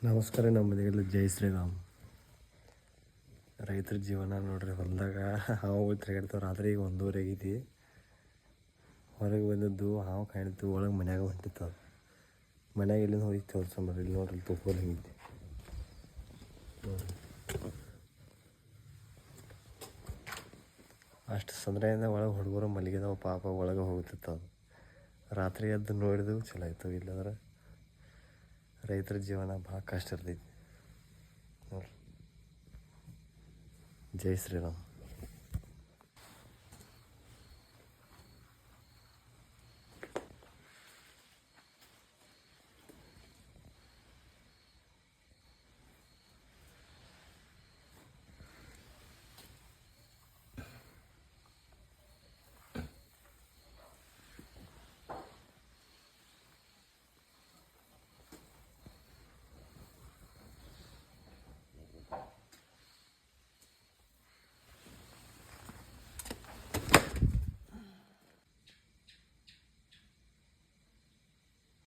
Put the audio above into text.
ನಮಸ್ಕಾರ. ನಮ್ಮ ಮನೆಗೆಲ್ಲ ಜೈ ಶ್ರೀರಾಮ್. ರೈತರ ಜೀವನ ನೋಡ್ರಿ, ಹೊಲದಾಗ ಹಾವು ತಿರುಗಾಡ್ತಾವೆ. ರಾತ್ರಿ 1:30 ಆಗೈತಿ. ಹೊರಗೆ ಬಂದದ್ದು ಹಾವು ಕಾಣಿತು, ಒಳಗೆ ಮನ್ಯಾಗ ಹೊಂಟಿತ್ತು. ಮನ್ಯಾಗ ಎಲ್ಲಿಂದ ಹೋಗಿ ತೋರ್ಸಂಬರ್ರಿ. ಇಲ್ಲಿ ನೋಡ್ರಿ, ತುಪ್ಪಲ್ಲಿ ಹಿಂಗೈತಿ ನೋಡ್ರಿ. ಅಷ್ಟು ಸಂದ್ರೆಯಿಂದ ಒಳಗೆ ಹುಡುಗರು ಮಲಗಿದಾವ, ಪಾಪ ಒಳಗೆ ಹೋಗ್ತಿತ್ತು. ಅದು ರಾತ್ರಿ ಎದ್ದು ನೋಡಿದೆವು, ಚಲೋ ಆಯ್ತು. ಇಲ್ಲಂದ್ರೆ ರೈತರ ಜೀವನ ಭಾಳ ಕಷ್ಟ ಇರ್ತೈತಿ ನೋಡ್ರಿ. ಜೈ ಶ್ರೀರಾಮ್.